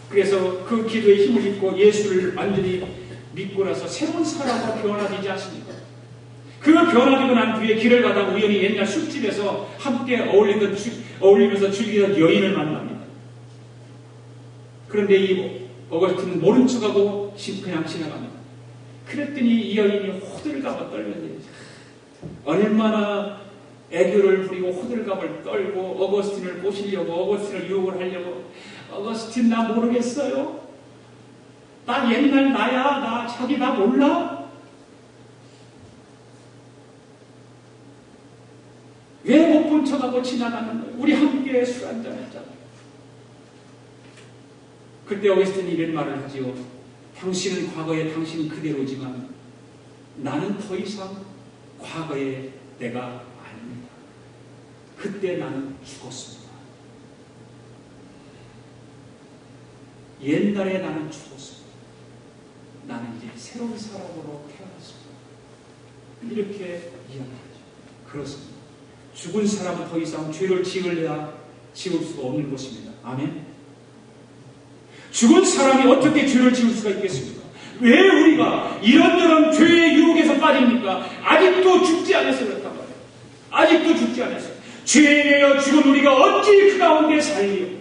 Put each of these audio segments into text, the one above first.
그래서 그 기도에 힘을 입고 예수를 완전히 믿고 나서 새로운 사람으로 변화되지 않습니까? 그 변화되고 난 뒤에 길을 가다 우연히 옛날 술집에서 함께 어울리면서 즐기던 여인을 만납니다. 그런데 이 어거스틴은 모른 척하고 그냥 지나갑니다. 그랬더니 이 여인이 호들갑을 떨면서 얼마나 애교를 부리고 호들갑을 떨고 어거스틴을 꼬시려고 어거스틴을 유혹을 하려고 어거스틴 나 모르겠어요? 나 옛날 나야? 자기 나 몰라? 왜 못 본 척하고 지나가는 거예요? 우리 함께 술 한잔 하자. 그때 어거스틴이 이런 말을 하지요. 당신은 과거에 당신 그대로지만 나는 더 이상 과거의 내가 아닙니다. 그때 나는 죽었습니다. 옛날에 나는 죽었습니다. 나는 이제 새로운 사람으로 태어났습니다. 이렇게 이야기하죠. 그렇습니다. 죽은 사람은 더 이상 죄를 지을 수가 없는 것입니다. 아멘. 죽은 사람이 어떻게 죄를 지을 수가 있겠습니까? 왜 우리가 이런저런 죄의 유혹에서 빠집니까? 아직도 죽지 않아서 그렇단 말이에요. 아직도 죽지 않아서. 죄에 대하여 죽은 우리가 어찌 그 가운데 살리요?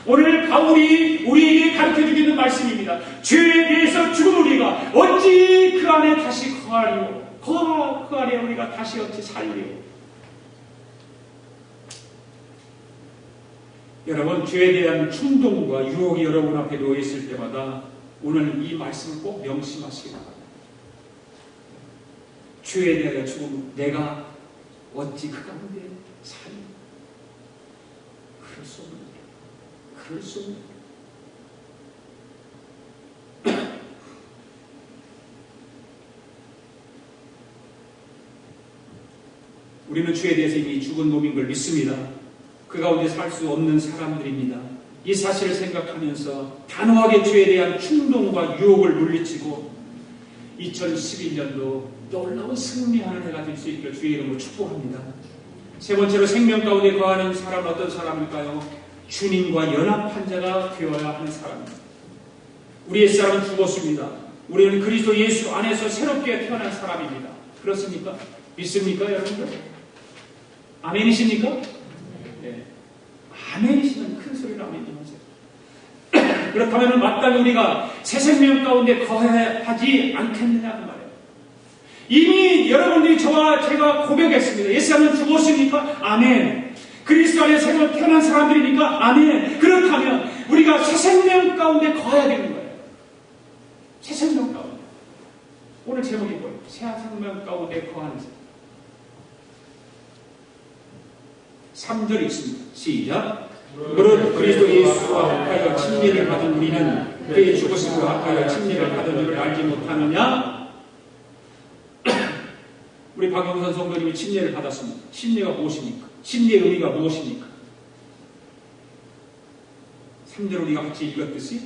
오늘 바울이 우리에게 가르쳐주고 있는 말씀입니다. 죄에 대해서 죽은 우리가 어찌 그 안에 다시 거하리요? 그 안에 우리가 다시 어찌 살리요? 여러분, 죄에 대한 충동과 유혹이 여러분 앞에 놓여 있을 때마다 오늘 이 말씀을 꼭 명심하시기 바랍니다. 죄에 대하여 죽은 내가 어찌 그 가운데 살리? 그럴 수 없는 일이야. 그럴 수 없는 일이야. 우리는 죄에 대해서 이미 죽은 놈인 걸 믿습니다. 그 가운데 살 수 없는 사람들입니다. 이 사실을 생각하면서 단호하게 죄에 대한 충동과 유혹을 물리치고 2011년도 놀라운 승리하는 해가 될 수 있기를 주의 이름으로 축복합니다. 세 번째로 생명 가운데 거하는 사람은 어떤 사람일까요? 주님과 연합한 자가 되어야 하는 사람입니다. 우리 옛사람은 죽었습니다. 우리는 그리스도 예수 안에서 새롭게 태어난 사람입니다. 그렇습니까? 믿습니까, 여러분들? 아멘이십니까? 네. 아멘이시면 큰 소리로 아멘 좀 하세요. 그렇다면 마땅히 우리가 새 생명 가운데 거하지 않겠느냐 그 말이에요. 이미 여러분들이 저와 제가 고백했습니다. 옛사람은 죽었으니까 아멘. 그리스도 안에 새로 태어난 사람들이니까 아멘. 그렇다면 우리가 새 생명 가운데 거해야 되는 거예요. 새 생명 가운데. 오늘 제목이 뭐예요? 새 생명 가운데 거하는 사람. 3절 있습니다. 시작. 무릇 그리스도 예수와 합하여 침례를 받은 우리는 그의 죽으심과 합하여 침례를 받은 줄을 알지 못하느냐? 우리 박영선 성도님이 침례를 받았습니다. 침례가 무엇입니까? 침례의 의미가 무엇입니까? 3절 우리가 같이 읽었듯이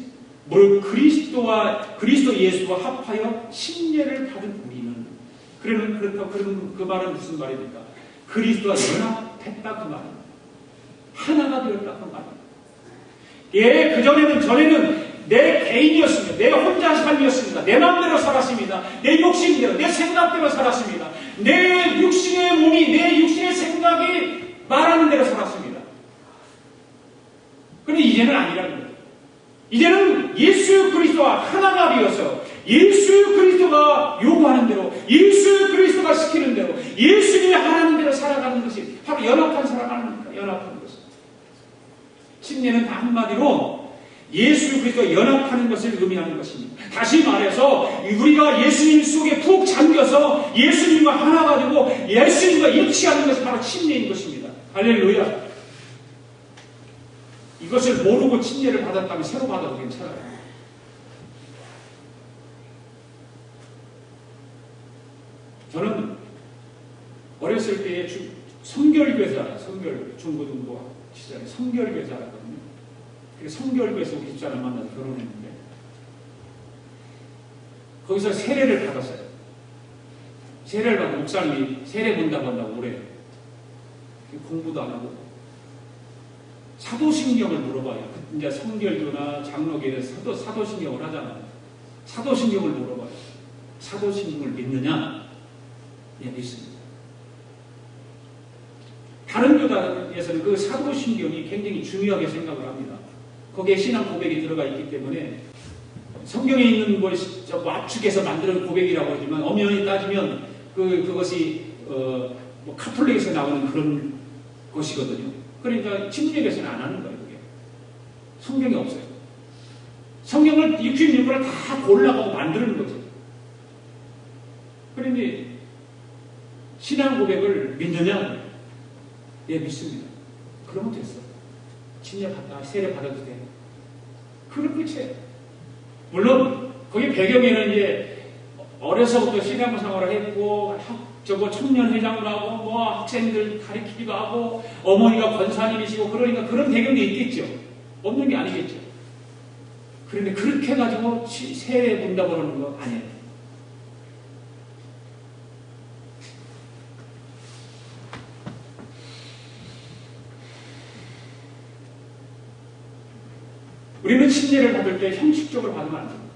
무릇 그리스도 예수와 합하여 침례를 받은 우리는 그러면 그 말은 무슨 말입니까? 그리스도와 연합했다 그 말입니다. 하나가 되었다 그 말입니다. 예, 전에는 내 개인이었습니다. 내가 혼자 삶이었습니다. 내 마음대로 살았습니다. 내 욕심대로, 내 생각대로 살았습니다. 내 육신의 몸이, 내 육신의 생각이 말하는 대로 살았습니다. 그런데 이제는 아니라는 거예요. 이제는 예수 그리스도와 하나가 되어서 예수 그리스도가 요구하는 대로, 예수 그리스도가 시키는 대로, 예수님이 하라는 대로 살아가는 것이 바로 연합한 사람 아닙니까? 연합한 것이. 침례는 다 한마디로 예수 그리스도와 연합하는 것을 의미하는 것입니다. 다시 말해서 우리가 예수님 속에 푹 잠겨서 예수님과 하나가 되고 예수님과 일치하는 것이 바로 침례인 것입니다. 할렐루야. 이것을 모르고 침례를 받았다면 새로 받아도 괜찮아요. 저는 어렸을 때에 성결교사, 중고등부 시절에 성결교사라거든요. 성결교에서 우리 집사람 만나서 결혼했는데 거기서 세례를 받았어요. 세례를 받고 목사님이 세례 본다고 한다고 오래 공부도 안 하고 사도신경을 물어봐요. 이제 성결교나 장로교에 사도신경을 하잖아요. 사도신경을 물어봐요. 사도신경을 믿느냐? 예, 믿습니다. 다른 교단에서는 그 사도신경이 굉장히 중요하게 생각을 합니다. 거기에 신앙 고백이 들어가 있기 때문에 성경에 있는 뭐 압축해서 만드는 고백이라고 하지만 엄연히 따지면 그것이 뭐 카톨릭에서 나오는 그런 것이거든요. 그러니까 침례교에서는 안 하는 거예요. 그게 성경이 없어요. 성경을 66권을 다 골라가고 만드는 거죠. 그런데 신앙 고백을 믿느냐? 예, 믿습니다. 그러면 됐어. 침례 받다, 세례 받아도 돼. 그런 끝이에요. 물론 거기 배경에는 이제 어려서부터 신앙생활을 했고 청년회장을 하고 뭐 학생들 가르치기도 하고 어머니가 권사님이시고 그러니까 그런 배경이 있겠죠. 없는 게 아니겠죠. 그런데 그렇게 해가지고 세례 본다고 그러는 거 아니에요. 우리는 침례를 받을 때 형식적으로 받으면 안 됩니다.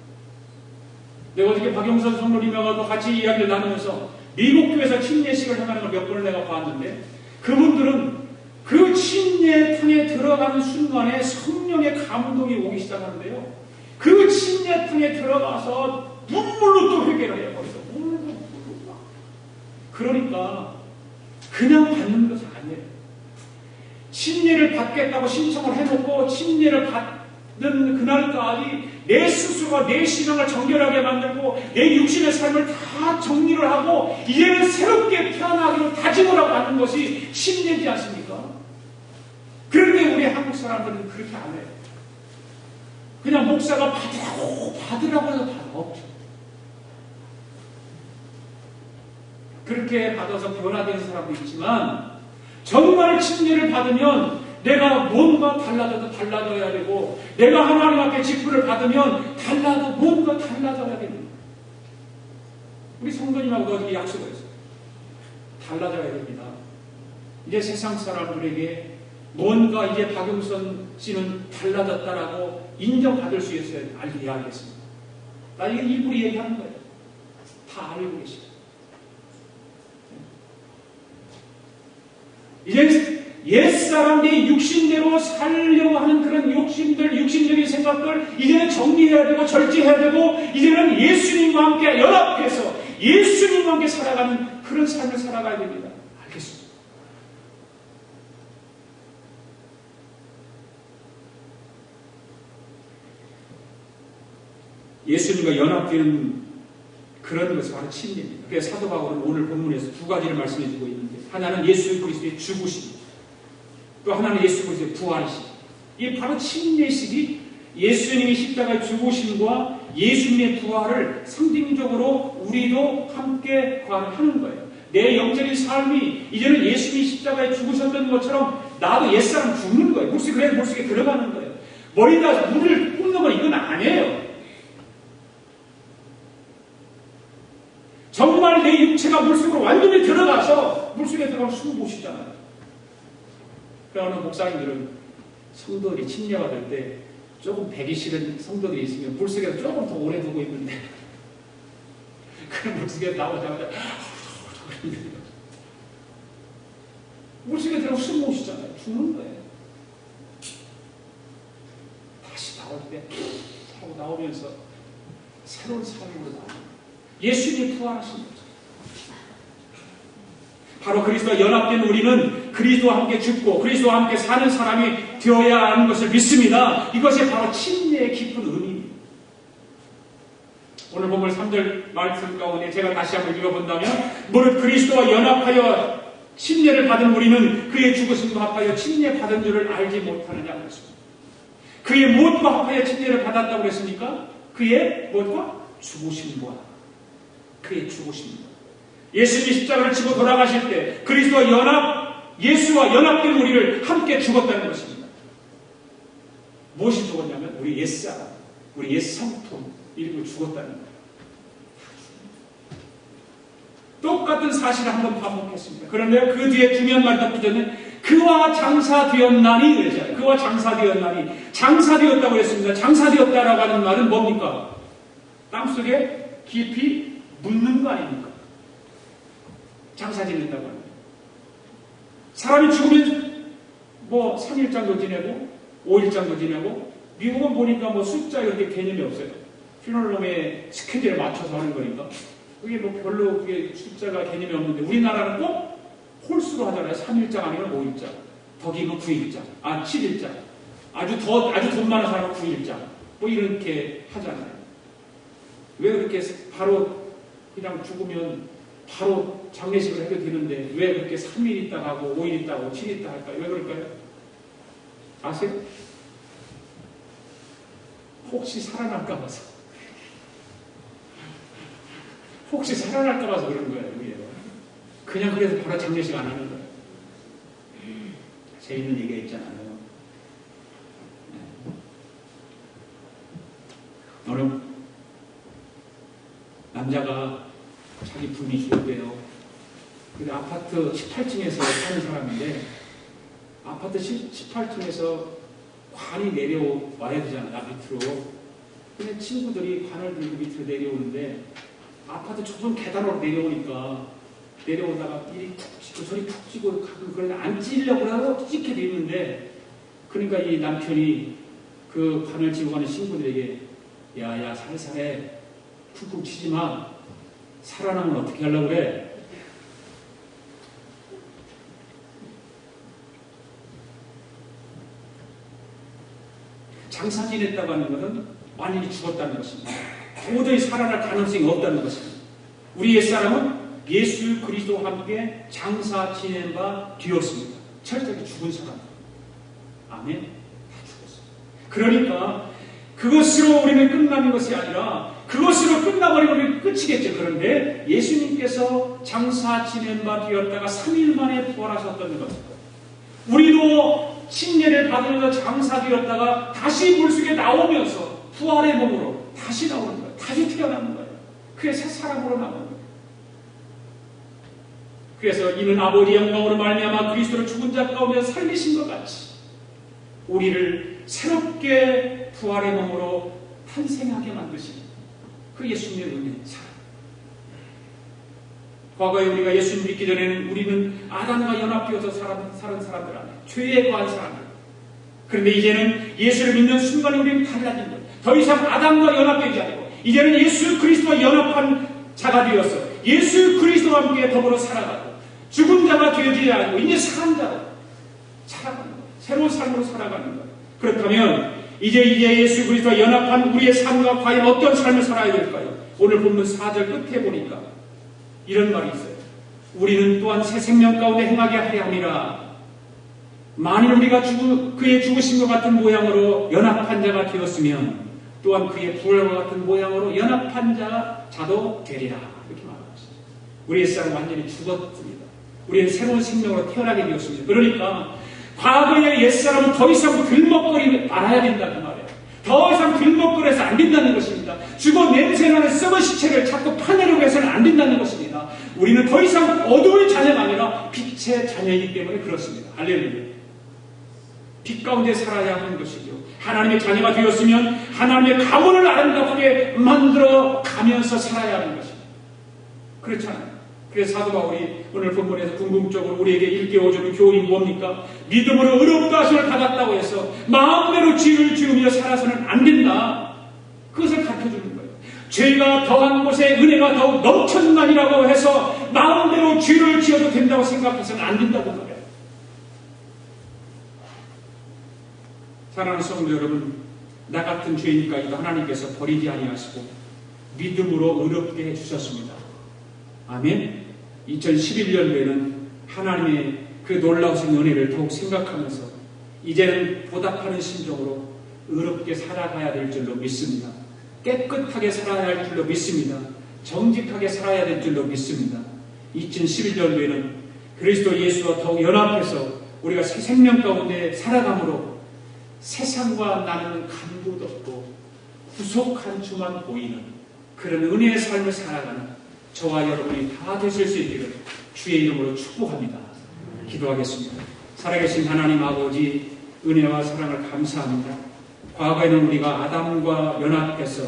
내가 어저께 박영선 성도님하고 같이 이야기를 나누면서 미국 교회에서 침례식을 행하는 걸 몇 번을 내가 봤는데 그분들은 그 침례탕에 들어가는 순간에 성령의 감동이 오기 시작하는데요. 그 침례탕에 들어가서 눈물로 또 회개를 해요. 거기서 그러니까 그냥 받는 것은 아니에요. 침례를 받겠다고 신청을 해놓고 침례를 받는 그날까지 내 스스로가 내 신앙을 정결하게 만들고 내 육신의 삶을 다 정리를 하고 이제는 새롭게 태어나기로 다짐을 하고 하는 것이 침례지 않습니까? 그런데 우리 한국 사람들은 그렇게 안 해요. 그냥 목사가 받으라고 해서 받아 없죠. 그렇게 받아서 변화되는 사람도 있지만 정말 침례를 받으면 내가 뭔가 달라져야 되고 내가 하나님 앞에 직분을 받으면 뭔가 달라져야 됩니다. 우리 성도님하고 어저께 약속을 했어요. 달라져야 됩니다. 이제 세상 사람들에게 뭔가 이제 박영선 씨는 달라졌다라고 인정받을 수 있어야 이야기했습니다. 나 이거 일부러 얘기하는 거예요. 다 알고 계시죠. 이제 옛사람 내 육신대로 살려고 하는 그런 육신적인 생각들 이제는 정리해야 되고 절제해야 되고 이제는 예수님과 함께 연합해서 예수님과 함께 살아가는 그런 삶을 살아가야 됩니다. 알겠습니다. 예수님과 연합되는 그런 것이 바로 침례입니다. 그래서 사도 바울은 오늘 본문에서 두 가지를 말씀해 주고 있는데 하나는 예수 그리스도의 죽으심 또 하나는 예수 그리스도의 부활이심. 이 바로 침례식이 예수님이 십자가의 죽으심과 예수님의 부활을 상징적으로 우리도 함께 하는 거예요. 내 영적인 삶이 이제는 예수님이 십자가에 죽으셨던 것처럼 나도 옛사람 죽는 거예요. 물속에 들어가는 거예요. 머리다 물을 뿜는 건 이건 아니에요. 정말 내 육체가 물속으로 완전히 들어가서 물속에 들어가면 숨 못 쉬잖아요. 그러나 목사님들은 성도들이 침례받을 때 조금 배기 싫은 성도들이 있으면 물속에서 조금 더 오래 두고 있는데 그 물속에 나오자마자 물속에 들어가면 숨 못 쉬잖아요. 죽는 거예요. 다시 나올 때 하고 나오면서 새로운 삶으로 나옵니다. 예수님이 부활하신 거죠. 바로 그리스도와 연합된 우리는 그리스도와 함께 죽고 그리스도와 함께 사는 사람이 되어야 하는 것을 믿습니다. 이것이 바로 침례의 깊은 의미입니다. 오늘 본문 3절 말씀 가운데 제가 다시 한번 읽어본다면 무릇 그리스도와 연합하여 침례를 받은 우리는 그의 죽으심과 합하여 침례 받은 줄을 알지 못하느냐고 했습니다. 그의 무엇과 합하여 침례를 받았다고 했습니까? 그의 무엇과? 죽으심과 그의 죽으심과 예수님이 십자가를 지고 돌아가실 때 예수와 연합된 우리를 함께 죽었다는 것입니다. 무엇이 죽었냐면 우리 옛사람, 우리 옛성품 일부 죽었다는 거예요. 똑같은 사실을 한번 반복했습니다. 그런데 그 뒤에 중요한 말이 덧붙여는 그와 장사되었나니 그랬잖아요. 여호와 장사되었나니, 장사되었다고 했습니다. 장사되었다라고 하는 말은 뭡니까? 땅속에 깊이 묻는 거 아닙니까? 장사 지낸다고 합니다. 사람이 죽으면 뭐 3일장도 지내고 5일장도 지내고, 미국은 보니까 뭐 숫자 이런 게 개념이 없어요. 퓨널럼의 스케줄에 맞춰서 하는 거니까 그게 뭐 별로 그게 숫자가 개념이 없는데, 우리나라는 꼭 홀수로 하잖아요. 3일장 아니면 5일장, 더 길면 9일장, 7일장, 아주 돈 많은 사람은 9일장, 뭐 이렇게 하잖아요. 왜 그렇게 바로 그냥 죽으면 바로 장례식을 해도 되는데 왜 그렇게 3일 있다 하고 5일 있다 하고 7일 있다 할까요? 왜 그럴까요? 아세요? 혹시 살아날까 봐서. 혹시 살아날까 봐서 그런 거예요. 그냥 그래서 바로 장례식 안 하는 거예요. 재밌는 얘기가 있잖아요. 어느 남자가 자기 부인이 죽었대요. 근데 아파트 18층에서 사는 사람인데, 아파트 18층에서 관이 내려와야 되잖아요, 밑으로. 근데 친구들이 관을 들고 밑으로 내려오는데, 아파트 좁은 계단으로 내려오다가 일이 푹 찌고 저리 푹 찌고 그걸 안 찌려고 하고 찌게 돼 있는데, 그러니까 이 남편이 그 관을 지고 가는 친구들에게 야야 살살해, 쿵쿵 치지 마, 살아나면 어떻게 하려고 그래? 장사 지냈다고 하는 것은 완전히 죽었다는 것입니다. 도저히 살아날 가능성이 없다는 것입니다. 우리 옛사람은 예수 그리스도와 함께 장사 지낸 바 되었습니다. 철저하게 죽은 사람. 아멘. 다 죽었습니다. 그러니까 그것으로 우리는 끝나는 것이 아니라 그것으로 끝나버리면 끝이겠죠. 그런데 예수님께서 장사 지낸 바 되었다가 3일 만에 부활하셨다는 것입니다. 우리도 침례를 받으면서 장사되었다가 다시 물속에 나오면서 부활의 몸으로 다시 나오는 거예요. 다시 태어나는 거예요. 그래서 새 사람으로 나오는 거예요. 그래서 이는 아버지 영광으로 말미암아 그리스도를 죽은 자 가운데 살리신 것 같이 우리를 새롭게 부활의 몸으로 탄생하게 만드신 그 예수님의 은혜, 사랑. 과거에 우리가 예수님 믿기 전에는 우리는 아담과 연합되어서 사는 사람들 안에 죄에 거한 사람들. 그런데 이제는 예수를 믿는 순간에 우리는 달라진 거예요. 더 이상 아담과 연합되지 않고 이제는 예수 그리스도와 연합한 자가 되어서 예수 그리스도와 함께 더불어 살아가고 죽은 자가 되지 않고 이제 산 자로 살아가는 거예요. 새로운 삶으로 살아가는 거예요. 그렇다면 이제 예수 그리스도와 연합한 우리의 삶과 과연 어떤 삶을 살아야 될까요? 오늘 본문 4절 끝에 보니까 이런 말이 있어요. 우리는 또한 새 생명 가운데 행하게 하려 함이라. 만일 우리가 그의 죽으신 것 같은 모양으로 연합한 자가 되었으면 또한 그의 부활과 같은 모양으로 연합한 자도 되리라. 이렇게 말하고 있습니다. 우리 옛사람은 완전히 죽었습니다. 우리는 새로운 생명으로 태어나게 되었습니다. 그러니까 과거의 옛사람은 더 이상 들먹거리지 말아야 된다 그 말이에요. 더 이상 들먹거려서 안 된다는 것입니다. 죽어 냄새나는 썩은 시체를 자꾸 파내려고 해서는 안 된다는 것입니다. 우리는 더 이상 어두운 자녀가 아니라 빛의 자녀이기 때문에 그렇습니다. 할렐루야. 빛 가운데 살아야 하는 것이죠. 하나님의 자녀가 되었으면 하나님의 가문을 아름답게 만들어 가면서 살아야 하는 것입니다. 그렇잖아요. 그래서 사도 바울이 오늘 본문에서 궁극적으로 우리에게 일깨워주는 교훈이 뭡니까? 믿음으로 의롭다 하심을 받았다고 해서 마음대로 죄를 지으며 살아서는 안 된다. 그것을 가르쳐주는 거예요. 죄가 더한 곳에 은혜가 더욱 넘쳤나니라고 해서 마음대로 죄를 지어도 된다고 생각해서는 안 된다고 말해요. 사랑하는 성도 여러분, 나 같은 죄인까지도 하나님께서 버리지 아니하시고 믿음으로 의롭게 해주셨습니다. 아멘. 2011년도에는 하나님의 그 놀라우신 은혜를 더욱 생각하면서 이제는 보답하는 심정으로 의롭게 살아가야 될 줄로 믿습니다. 깨끗하게 살아야 할 줄로 믿습니다. 정직하게 살아야 될 줄로 믿습니다. 2011년도에는 그리스도 예수와 더욱 연합해서 우리가 새 생명 가운데 살아감으로 세상과 나는 간부도 없고 구속한 주만 보이는 그런 은혜의 삶을 살아가는 저와 여러분이 다 되실 수 있기를 주의 이름으로 축복합니다. 기도하겠습니다. 살아계신 하나님 아버지, 은혜와 사랑을 감사합니다. 과거에는 우리가 아담과 연합해서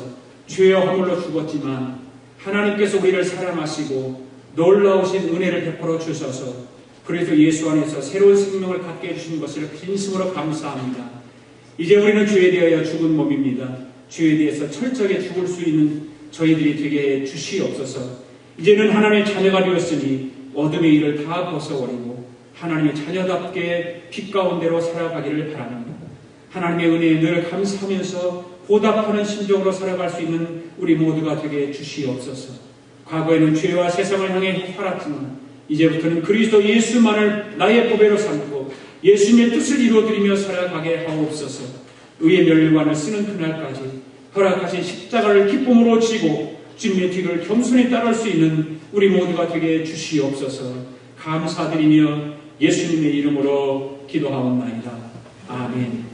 죄와 허물로 죽었지만 하나님께서 우리를 사랑하시고 놀라우신 은혜를 베풀어 주셔서 그래서 예수 안에서 새로운 생명을 갖게 해주신 것을 진심으로 감사합니다. 이제 우리는 죄에 대하여 죽은 몸입니다. 죄에 대해서 철저하게 죽을 수 있는 저희들이 되게 주시옵소서. 이제는 하나님의 자녀가 되었으니 어둠의 일을 다 벗어버리고 하나님의 자녀답게 빛 가운데로 살아가기를 바랍니다. 하나님의 은혜에 늘 감사하면서 보답하는 심정으로 살아갈 수 있는 우리 모두가 되게 주시옵소서. 과거에는 죄와 세상을 향해 살았지만 이제부터는 그리스도 예수만을 나의 보배로 삼고 예수님의 뜻을 이루어드리며 살아가게 하옵소서. 의의 멸관을 쓰는 그날까지 허락하신 십자가를 기쁨으로 지고 주님의 뒤를 겸손히 따를 수 있는 우리 모두가 되게 주시옵소서. 감사드리며 예수님의 이름으로 기도하옵나이다. 아멘.